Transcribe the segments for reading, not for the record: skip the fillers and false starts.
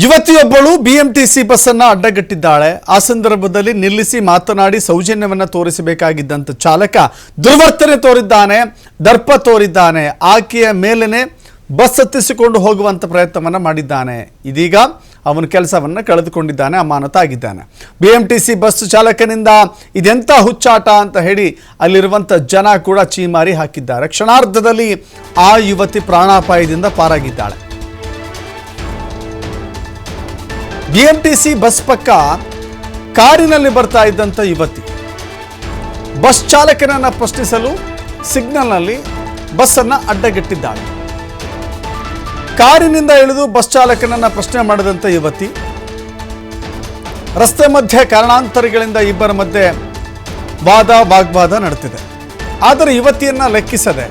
ಯುವತಿಯೊಬ್ಬಳು BMTC bus ಅನ್ನು ಅಡ್ಡಗಟ್ಟಿದ್ದಾಳೆ. ಆ ಸಂದರ್ಭದಲ್ಲಿ ನಿಲ್ಲಿಸಿ ಮಾತನಾಡಿ ಸೌಜನ್ಯವನ್ನು ತೋರಿಸಬೇಕಾಗಿದ್ದಂತ ಚಾಲಕ ದುರ್ವರ್ತನೆ ತೋರಿದ್ದಾನೆ, ದರ್ಪ ತೋರಿದ್ದಾನೆ. ಆಕೆಯ ಮೇಲೇನೆ ಬಸ್ ಹತ್ತಿಸಿಕೊಂಡು ಹೋಗುವಂತ ಪ್ರಯತ್ನವನ್ನು ಮಾಡಿದ್ದಾನೆ. ಇದೀಗ ಅವನ ಕೆಲಸವನ್ನು ಕಳೆದುಕೊಂಡಿದ್ದಾನೆ, ಅಮಾನತಾಗಿದ್ದಾನೆ. ಬಿಎಂಟಿಸಿ ಬಸ್ ಚಾಲಕನಿಂದ ಇದೆಂತ ಹುಚ್ಚಾಟ ಅಂತ ಹೇಳಿ ಅಲ್ಲಿರುವಂತ ಜನ ಕೂಡ ಚೀಮಾರಿ ಹಾಕಿದ್ದಾರೆ. ಕ್ಷಣಾರ್ಧದಲ್ಲಿ ಆ ಯುವತಿ ಪ್ರಾಣಾಪಾಯದಿಂದ ಪಾರಾಗಿದ್ದಾಳೆ. ಬಿಎಂಟಿಸಿ ಬಸ್ ಪಕ್ಕ ಕಾರಿನಲ್ಲಿ ಬರ್ತಾ ಇದ್ದಂಥ ಯುವತಿ ಬಸ್ ಚಾಲಕನನ್ನು ಪ್ರಶ್ನಿಸಲು ಸಿಗ್ನಲ್ನಲ್ಲಿ ಬಸ್ಸನ್ನು ಅಡ್ಡಗಟ್ಟಿದ್ದಾಳೆ. ಕಾರಿನಿಂದ ಇಳಿದು ಬಸ್ ಚಾಲಕನನ್ನು ಪ್ರಶ್ನೆ ಮಾಡಿದಂಥ ಯುವತಿ ರಸ್ತೆ ಮಧ್ಯೆ ಕಾರಣಾಂತರಗಳಿಂದ ಇಬ್ಬರ ಮಧ್ಯೆ ವಾಗ್ವಾದ ನಡೆದಿದೆ. ಆದರೆ ಯುವತಿಯನ್ನು ಲೆಕ್ಕಿಸದೆ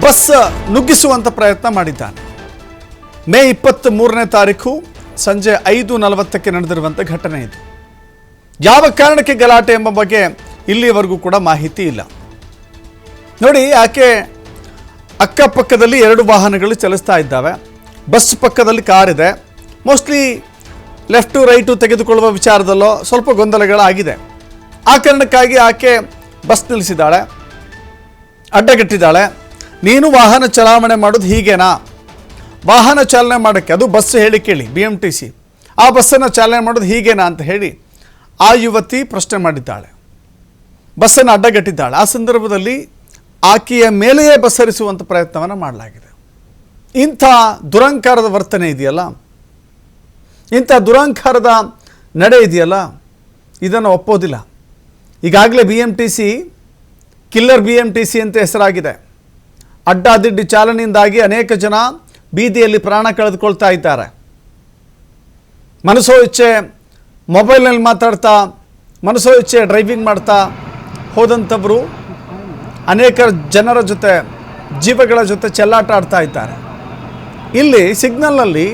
ಬಸ್ ನುಗ್ಗಿಸುವಂಥ ಪ್ರಯತ್ನ ಮಾಡಿದ್ದಾನೆ. ಮೇ 23ನೇ ತಾರೀಕು ಸಂಜೆ 5:40ಕ್ಕೆ ನಡೆದಿರುವಂಥ ಘಟನೆ ಇದು. ಯಾವ ಕಾರಣಕ್ಕೆ ಗಲಾಟೆ ಎಂಬ ಬಗ್ಗೆ ಇಲ್ಲಿವರೆಗೂ ಕೂಡ ಮಾಹಿತಿ ಇಲ್ಲ. ನೋಡಿ, ಆಕೆ ಅಕ್ಕಪಕ್ಕದಲ್ಲಿ 2 ವಾಹನಗಳು ಚಲಿಸ್ತಾ ಇದ್ದಾವೆ. ಬಸ್ ಪಕ್ಕದಲ್ಲಿ ಕಾರ್ ಇದೆ. ಮೋಸ್ಟ್ಲಿ ಲೆಫ್ಟು ರೈಟು ತೆಗೆದುಕೊಳ್ಳುವ ವಿಚಾರದಲ್ಲೋ ಸ್ವಲ್ಪ ಗೊಂದಲಗಳಾಗಿದೆ. ಆ ಕಾರಣಕ್ಕಾಗಿ ಆಕೆ ಬಸ್ ನಿಲ್ಲಿಸಿದ್ದಾಳೆ, ಅಡ್ಡಗಟ್ಟಿದ್ದಾಳೆ. ನೀನು ವಾಹನ ಚಲಾವಣೆ ಮಾಡೋದು ಹೀಗೇನಾ? ವಾಹನ ಚಾಲನೆ ಮಾಡೋಕ್ಕೆ, ಅದು ಬಸ್ ಹೇಳಿ ಕೇಳಿ ಬಿಎಂಟಿಸಿ, ಆ ಬಸ್ಸನ್ನು ಚಾಲನೆ ಮಾಡೋದು ಹೀಗೇನಾ ಅಂತ ಹೇಳಿ ಆ ಯುವತಿ ಪ್ರಶ್ನೆ ಮಾಡಿದ್ದಾಳೆ. ಬಸ್ಸನ್ನು ಅಡ್ಡಗಟ್ಟಿದ್ದಾಳೆ. ಆ ಸಂದರ್ಭದಲ್ಲಿ ಆಕೆಯ ಮೇಲೆಯೇ ಬಸ್ ಹರಿಸುವಂಥ ಪ್ರಯತ್ನವನ್ನು ಮಾಡಲಾಗಿದೆ. ಇಂಥ ದುರಂಕಾರದ ವರ್ತನೆ ಇದೆಯಲ್ಲ, ಇಂಥ ದುರಂಕಾರದ ನಡೆ ಇದೆಯಲ್ಲ, ಇದನ್ನು ಒಪ್ಪೋದಿಲ್ಲ. ಈಗಾಗಲೇ ಬಿಎಂಟಿಸಿ ಕಿಲ್ಲರ್ ಬಿಎಂಟಿಸಿ ಅಂತ ಹೆಸರಾಗಿದೆ. ಅಡ್ಡಾದಿಡ್ಡಿ ಚಾಲನೆಯಿಂದಾಗಿ ಅನೇಕ ಜನ ಬೀದಿಯಲ್ಲಿ ಪ್ರಾಣ ಕಳೆದುಕೊಳ್ತಾ ಇದ್ದಾರೆ. ಮನಸೋ ಇಚ್ಛೆ ಮೊಬೈಲ್ನಲ್ಲಿ ಮಾತಾಡ್ತಾ, ಮನಸೋ ಇಚ್ಛೆ ಡ್ರೈವಿಂಗ್ ಮಾಡ್ತಾ ಹೋದಂಥವರು ಅನೇಕ ಜನರ ಜೊತೆ, ಜೀವಗಳ ಜೊತೆ ಚೆಲ್ಲಾಟ ಆಡ್ತಾ ಇದ್ದಾರೆ. ಇಲ್ಲಿ ಸಿಗ್ನಲ್ನಲ್ಲಿ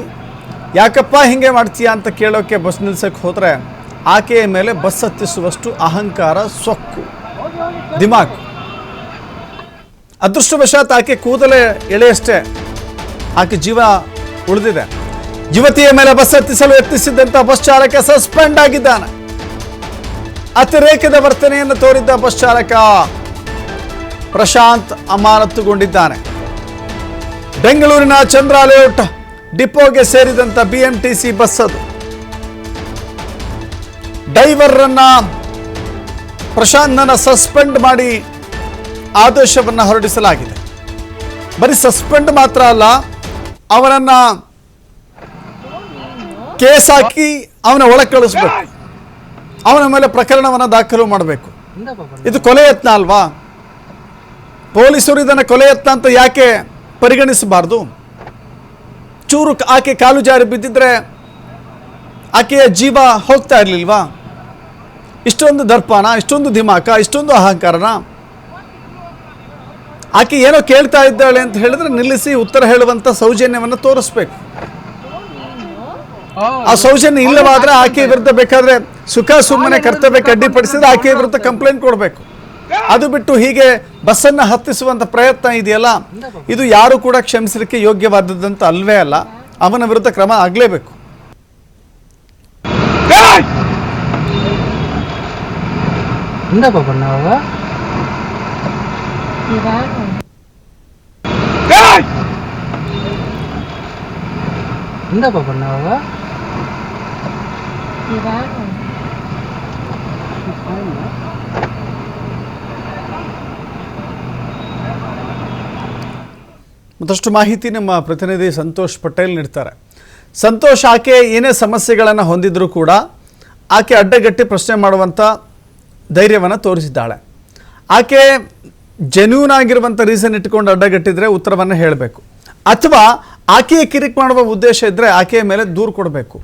ಯಾಕಪ್ಪ ಹಿಂಗೆ ಮಾಡ್ತೀಯಾ ಅಂತ ಕೇಳೋಕ್ಕೆ ಬಸ್ ನಿಲ್ಸಕ್ಕೆ ಹೋದರೆ ಆಕೆಯ ಮೇಲೆ ಬಸ್ ಹತ್ತಿಸುವಷ್ಟು ಅಹಂಕಾರ, ಸೊಕ್ಕು, ದಿಮಾಕು. ಅದೃಷ್ಟವಶಾತ್ ಆಕೆ ಕೂದಲೇ ಎಳೆಯಷ್ಟೇ ಆಕೆ ಜೀವ ಉಳಿದಿದೆ. ಯುವತಿಯ ಮೇಲೆ ಬಸ್ ಹತ್ತಿಸಲು ಯತ್ನಿಸಿದ್ದಂಥ ಬಸ್ ಚಾಲಕ ಸಸ್ಪೆಂಡ್ ಆಗಿದ್ದಾನೆ. ಅತಿರೇಕದ ವರ್ತನೆಯನ್ನು ತೋರಿದ್ದ ಬಸ್ ಚಾಲಕ ಪ್ರಶಾಂತ್ ಅಮಾನತುಗೊಂಡಿದ್ದಾನೆ. ಬೆಂಗಳೂರಿನ ಚಂದ್ರ ಲೇಔಟ್ ಡಿಪೋಗೆ ಸೇರಿದಂಥ ಬಿಎಂಟಿಸಿ ಬಸ್ ಅದು. ಡ್ರೈವರನ್ನ ಪ್ರಶಾಂತ್ನನ್ನು ಸಸ್ಪೆಂಡ್ ಮಾಡಿ ಆದೇಶವನ್ನು ಹೊರಡಿಸಲಾಗಿದೆ. ಬರೀ ಸಸ್ಪೆಂಡ್ ಮಾತ್ರ ಅಲ್ಲ, ಅವನನ್ನ ಕೇಸ್ ಹಾಕಿ ಅವನ ಒಳಗೆ ಕಳಿಸ್ಬೇಕು, ಅವನ ಮೇಲೆ ಪ್ರಕರಣವನ್ನು ದಾಖಲು ಮಾಡಬೇಕು. ಇದು ಕೊಲೆ ಯತ್ನ ಅಲ್ವಾ? ಪೊಲೀಸರು ಇದನ್ನು ಕೊಲೆ ಯತ್ನ ಅಂತ ಯಾಕೆ ಪರಿಗಣಿಸಬಾರ್ದು? ಚೂರು ಆಕೆ ಕಾಲು ಜಾರಿ ಬಿದ್ದಿದ್ರೆ ಆಕೆಯ ಜೀವ ಹೋಗ್ತಾ ಇರಲಿಲ್ವಾ? ಇಷ್ಟೊಂದು ದರ್ಪಣ, ಇಷ್ಟೊಂದು ದಿಮಾಕ, ಇಷ್ಟೊಂದು ಅಹಂಕಾರನ? ಆಕೆ ಏನೋ ಕೇಳ್ತಾ ಇದ್ದಾಳೆ ಅಂತ ಹೇಳಿದ್ರೆ ನಿಲ್ಲಿಸಿ ಉತ್ತರ ಹೇಳುವಂಥ ಸೌಜನ್ಯವನ್ನು ತೋರಿಸ್ಬೇಕು. ಆ ಸೌಜನ್ಯ ಇಲ್ಲವಾದರೆ ಆಕೆ ವಿರುದ್ಧ ಬೇಕಾದರೆ ಸುಖ ಸುಮ್ಮನೆ ಕರ್ತವ್ಯಕ್ಕೆ ಅಡ್ಡಿಪಡಿಸಿದ್ರೆ ಆಕೆಯ ವಿರುದ್ಧ ಕಂಪ್ಲೇಂಟ್ ಕೊಡಬೇಕು. ಅದು ಬಿಟ್ಟು ಹೀಗೆ ಬಸ್ಸನ್ನು ಹತ್ತಿಸುವಂಥ ಪ್ರಯತ್ನ ಇದೆಯಲ್ಲ, ಇದು ಯಾರು ಕೂಡ ಕ್ಷಮಿಸಲಿಕ್ಕೆ ಯೋಗ್ಯವಾದದ್ದಂತ ಅಲ್ವೇ ಅಲ್ಲ. ಅವನ ವಿರುದ್ಧ ಕ್ರಮ ಆಗಲೇಬೇಕು. ಮತ್ತಷ್ಟು ಮಾಹಿತಿ ನಮ್ಮ ಪ್ರತಿನಿಧಿ ಸಂತೋಷ್ ಪಟೇಲ್ ನೀಡ್ತಾರೆ. ಸಂತೋಷ್, ಆಕೆ ಏನೇ ಸಮಸ್ಯೆಗಳನ್ನು ಹೊಂದಿದ್ರೂ ಕೂಡ ಆಕೆ ಅಡ್ಡಗಟ್ಟಿ ಪ್ರಶ್ನೆ ಮಾಡುವಂಥ ಧೈರ್ಯವನ್ನು ತೋರಿಸಿದ್ದಾಳೆ. ಆಕೆ ಜೆನ್ಯೂನ್ ಆಗಿರುವಂಥ ರೀಸನ್ ಇಟ್ಕೊಂಡು ಅಡ್ಡಗಟ್ಟಿದ್ರೆ ಉತ್ತರವನ್ನು ಹೇಳಬೇಕು, ಅಥವಾ ಆಕೆಯ ಕಿರಿಕ್ ಮಾಡುವ ಉದ್ದೇಶ ಇದ್ದರೆ ಆಕೆಯ ಮೇಲೆ ದೂರು ಕೊಡಬೇಕು,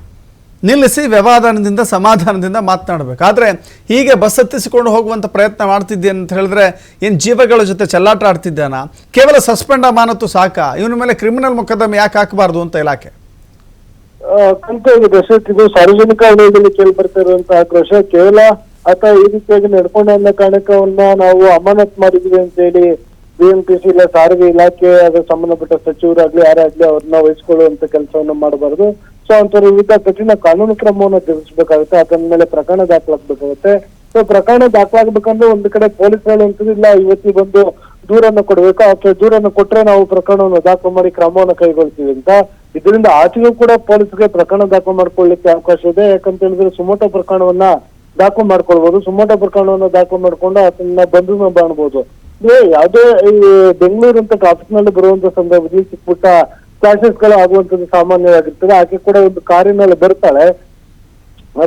ನಿಲ್ಲಿಸಿ ವ್ಯವಧಾನದಿಂದ ಸಮಾಧಾನದಿಂದ ಮಾತನಾಡಬೇಕು. ಆದರೆ ಹೀಗೆ ಬಸ್ ಹತ್ತಿಸಿಕೊಂಡು ಹೋಗುವಂಥ ಪ್ರಯತ್ನ ಮಾಡ್ತಿದ್ದೆ ಅಂತ ಹೇಳಿದ್ರೆ ಏನು ಜೀವಗಳ ಜೊತೆ ಚೆಲ್ಲಾಟ ಆಡ್ತಿದ್ದಾನ? ಕೇವಲ ಸಸ್ಪೆಂಡ್ ಅಮಾನತು ಸಾಕಾ? ಇವನ ಮೇಲೆ ಕ್ರಿಮಿನಲ್ ಮೊಕದ್ದಮೆ ಯಾಕೆ ಹಾಕಬಾರ್ದು ಅಂತ ಇಲಾಖೆ ಇದು ಸಾರ್ವಜನಿಕ ವಲಯದಲ್ಲಿ ಕೇಳಿ ಬರ್ತಾ ಇರುವಂತಹ ಆಕ್ರೋಶ. ಕೇವಲ ಆತ ಈ ರೀತಿಯಾಗಿ ನಡ್ಕೊಂಡ ಅನ್ನೋ ಕಾರಣಕ್ಕವನ್ನ ನಾವು ಅಮಾನತ್ ಮಾಡಿದ್ವಿ ಅಂತ ಹೇಳಿ ಬಿಎಂಟಿಸಿ ಇಲ್ಲ ಸಾರಿಗೆ ಇಲಾಖೆ ಅದಕ್ಕೆ ಸಂಬಂಧಪಟ್ಟ ಸಚಿವರಾಗ್ಲಿ ಯಾರಾಗ್ಲಿ ಅವ್ರನ್ನ ವಹಿಸ್ಕೊಳ್ಳುವಂತ ಕೆಲಸವನ್ನ ಮಾಡಬಾರದು. ಸೊ ಅಂತವ್ರ ವಿರುದ್ಧ ಕಠಿಣ ಕಾನೂನು ಕ್ರಮವನ್ನು ಜರುಗಿಸಬೇಕಾಗುತ್ತೆ, ಅದನ್ನ ಮೇಲೆ ಪ್ರಕರಣ ದಾಖಲಾಗಬೇಕಾಗುತ್ತೆ. ಸೊ ಪ್ರಕರಣ ದಾಖಲಾಗಬೇಕಂದ್ರೆ ಒಂದು ಕಡೆ ಪೊಲೀಸ್ ಹೇಳುವಂಥದ್ದು ಇಲ್ಲ, ಯುವತಿ ಬಂದು ದೂರನ್ನು ಕೊಡ್ಬೇಕು, ಅಥವಾ ದೂರನ್ನು ಕೊಟ್ರೆ ನಾವು ಪ್ರಕರಣವನ್ನು ದಾಖಲು ಮಾಡಿ ಕ್ರಮವನ್ನು ಕೈಗೊಳ್ತೀವಿ ಅಂತ. ಇದರಿಂದ ಆಚೆಗೂ ಕೂಡ ಪೊಲೀಸ್ಗೆ ಪ್ರಕರಣ ದಾಖಲು ಮಾಡ್ಕೊಳ್ಳಿಕ್ಕೆ ಅವಕಾಶ ಇದೆ. ಯಾಕಂತ ಹೇಳಿದ್ರೆ ಸುಮೋಟೋ ಪ್ರಕರಣವನ್ನ ದಾಖಲು ಮಾಡ್ಕೊಳ್ಬಹುದು. ಸುಮೋಟೋ ಪ್ರಕರಣವನ್ನ ದಾಖಲು ಮಾಡ್ಕೊಂಡು ಅದನ್ನ ಬಂಧನ ಮಾಡಬಹುದು. ಯಾವುದೇ ಈ ಬೆಂಗಳೂರು ಅಂತ ಟ್ರಾಫಿಕ್ ನಲ್ಲಿ ಬರುವಂತ ಸಂದರ್ಭದಲ್ಲಿ ಚಿಕ್ಕ ಪುಟ್ಟ ಕ್ಲಾಶಸ್ ಗಳು ಆಗುವಂತದ್ದು ಸಾಮಾನ್ಯವಾಗಿರ್ತದೆ. ಆಕೆ ಕೂಡ ಒಂದು ಕಾರಿನಲ್ಲಿ ಬರ್ತಾಳೆ,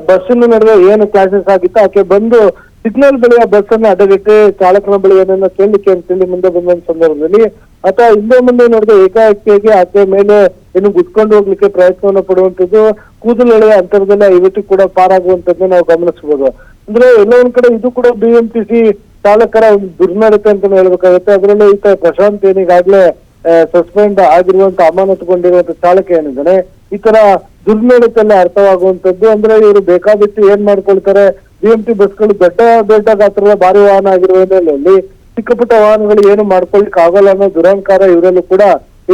ಬಸ್ಸಿನ ನಡುವೆ ಏನು ಕ್ಲಾಶಸ್ ಆಗಿತ್ತು, ಆಕೆ ಬಂದು ಸಿಗ್ನಲ್ ಬಳಿಯ ಬಸ್ ಅನ್ನು ಅಡ್ಡಗಟ್ಟಿ ಚಾಲಕನ ಬಳಿ ಏನನ್ನ ಕೇಳಲಿಕ್ಕೆ ಅಂತೇಳಿ ಮುಂದೆ ಬಂದ ಸಂದರ್ಭದಲ್ಲಿ ಅಥವಾ ಹಿಂದೆ ಮುಂದೆ ನೋಡಿದ ಏಕಾಏಕಿಯಾಗಿ ಆಕೆ ಮೇಲೆ ಏನು ಗುದ್ಕೊಂಡು ಹೋಗ್ಲಿಕ್ಕೆ ಪ್ರಯತ್ನವನ್ನು ಪಡುವಂತದ್ದು, ಕೂದಲೆಳೆಯ ಅಂತರದಲ್ಲಿ ಇವತ್ತು ಕೂಡ ಪಾರಾಗುವಂತದ್ದು ನಾವು ಗಮನಿಸಬಹುದು. ಅಂದ್ರೆ ಎಲ್ಲ ಒಂದ್ ಕಡೆ ಇದು ಕೂಡ BMTC ಚಾಲಕರ ಒಂದು ದುರ್ನಡತೆ ಅಂತ ಹೇಳ್ಬೇಕಾಗುತ್ತೆ. ಅದರಲ್ಲೂ ಈತ ಪ್ರಶಾಂತ್ ಏನಿಗಾಗ್ಲೇ ಸಸ್ಪೆಂಡ್ ಆಗಿರುವಂತ ಅಮಾನತುಗೊಂಡಿರುವಂತ ಚಾಲಕ ಏನಿದ್ದಾನೆ, ಈ ತರ ದುರ್ನಡತೆಲ್ಲ ಅರ್ಥವಾಗುವಂತದ್ದು. ಅಂದ್ರೆ ಇವರು ಬೇಕಾಬಿಟ್ಟು ಏನ್ ಮಾಡ್ಕೊಳ್ತಾರೆ, BMT ಬಸ್ಗಳು ದೊಡ್ಡ ಗಾತ್ರದ ಭಾರಿ ವಾಹನ ಆಗಿರುವ ಹಿನ್ನೆಲೆಯಲ್ಲಿ ಚಿಕ್ಕ ಪುಟ್ಟ ವಾಹನಗಳು ಏನು ಮಾಡ್ಕೊಳ್ಲಿಕ್ಕೆ ಆಗಲ್ಲ ಅನ್ನೋ ದುರಹಂಕಾರ ಇವರಲ್ಲೂ ಕೂಡ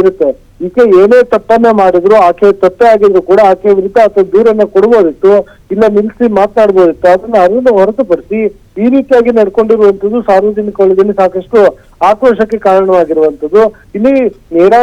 ಇರುತ್ತೆ. ಈಕೆ ಏನೇ ತಪ್ಪನ್ನ ಮಾಡಿದ್ರು, ಆಕೆ ತಪ್ಪೇ ಆಗಿದ್ರು ಕೂಡ ಆಕೆ ವಿರುದ್ಧ ಅಥವಾ ದೂರನ್ನ ಕೊಡ್ಬೋದಿತ್ತು, ಇಲ್ಲ ನಿಲ್ಸಿ ಮಾತನಾಡ್ಬೋದಿತ್ತು. ಅದನ್ನ ಹೊರತುಪಡಿಸಿ ಈ ರೀತಿಯಾಗಿ ನಡ್ಕೊಂಡಿರುವಂತದ್ದು ಸಾರ್ವಜನಿಕ ವಲಯದಲ್ಲಿ ಸಾಕಷ್ಟು ಆಕ್ರೋಶಕ್ಕೆ ಕಾರಣವಾಗಿರುವಂತದ್ದು. ಇಲ್ಲಿ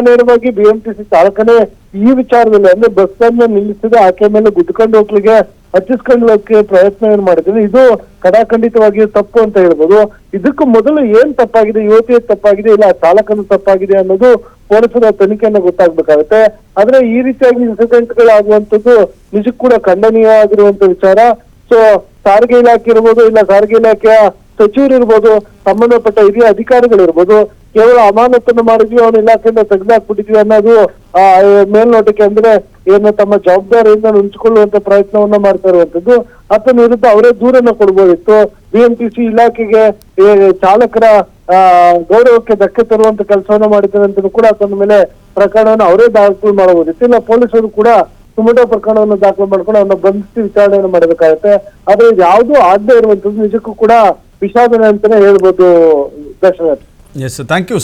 ನೇರವಾಗಿ BMTC ಚಾಲಕನೇ ಈ ವಿಚಾರದಲ್ಲಿ ಅಂದ್ರೆ ಬಸ್ ಅನ್ನು ನಿಲ್ಲಿಸಿದ ಆಕೆ ಮೇಲೆ ಗುದ್ದುಕೊಂಡು ಹೋಗ್ಲಿಕ್ಕೆ ಹಚ್ಚಿಸ್ಕೊಂಡು ಹೋಗಕ್ಕೆ ಪ್ರಯತ್ನ ಏನ್ ಮಾಡಿದ್ರು, ಇದು ಕಡಾಖಂಡಿತವಾಗಿ ತಪ್ಪು ಅಂತ ಹೇಳ್ಬೋದು. ಇದಕ್ಕೂ ಮೊದಲು ಏನ್ ತಪ್ಪಾಗಿದೆ, ಯುವತಿಯ ತಪ್ಪಾಗಿದೆ ಇಲ್ಲ ಚಾಲಕನ ತಪ್ಪಾಗಿದೆ ಅನ್ನೋದು ಪೊಲೀಸರ ತನಿಖೆಯನ್ನು ಗೊತ್ತಾಗ್ಬೇಕಾಗುತ್ತೆ. ಆದ್ರೆ ಈ ರೀತಿಯಾಗಿ ಇನ್ಸಿಡೆಂಟ್ ಗಳಾಗುವಂತದ್ದು ನಿಜಕ್ಕೂ ಕೂಡ ಖಂಡನೀಯವಾಗಿರುವಂತ ವಿಚಾರ. ಸೊ ಸಾರಿಗೆ ಇಲಾಖೆ ಇರ್ಬೋದು, ಇಲ್ಲ ಸಾರಿಗೆ ಇಲಾಖೆಯ ಸಚಿವರು ಇರ್ಬೋದು, ಸಂಬಂಧಪಟ್ಟ ಹಿರಿಯ ಅಧಿಕಾರಿಗಳಿರ್ಬೋದು, ಕೇವಲ ಅಮಾನತನ್ನು ಮಾಡಿದ್ವಿ, ಅವನ ಇಲಾಖೆಯಿಂದ ತೆಗೆದಾಕ್ಬಿಟ್ಟಿದ್ವಿ ಅನ್ನೋದು ಮೇಲ್ನೋಟಕ್ಕೆ ಅಂದ್ರೆ ಏನು ತಮ್ಮ ಜವಾಬ್ದಾರಿಯಿಂದ ನುಂಚಿಕೊಳ್ಳುವಂತ ಪ್ರಯತ್ನವನ್ನ ಮಾಡ್ತಾ ಇರುವಂತದ್ದು. ಆತನ ವಿರುದ್ಧ ಅವರೇ ದೂರನ್ನ ಕೊಡ್ಬೋದಿತ್ತು. BMTC ಇಲಾಖೆಗೆ ಚಾಲಕರ ಗೌರವಕ್ಕೆ ಧಕ್ಕೆ ತರುವಂತ ಕೆಲಸವನ್ನ ಮಾಡಿದ್ದಾರೆ ಅಂತ ಕೂಡ ಆತನ ಮೇಲೆ ಪ್ರಕರಣವನ್ನು ಅವರೇ ದಾಖಲು ಮಾಡಬಹುದಿತ್ತು. ಇಲ್ಲ ಪೊಲೀಸರು ಕೂಡ ಸುಮೋಟೋ ಪ್ರಕರಣವನ್ನು ದಾಖಲು ಮಾಡ್ಕೊಂಡು ಅವನ್ನ ಬಂಧಿಸಿ ವಿಚಾರಣೆಯನ್ನು ಮಾಡಬೇಕಾಗುತ್ತೆ. ಆದ್ರೆ ಇದು ಯಾವುದೂ ಆಗದೆ ಇರುವಂತದ್ದು ನಿಜಕ್ಕೂ ಕೂಡ ವಿಷಾದನೆ ಅಂತಾನೆ ಹೇಳ್ಬೋದು ದಶರಥ್. S, thank you.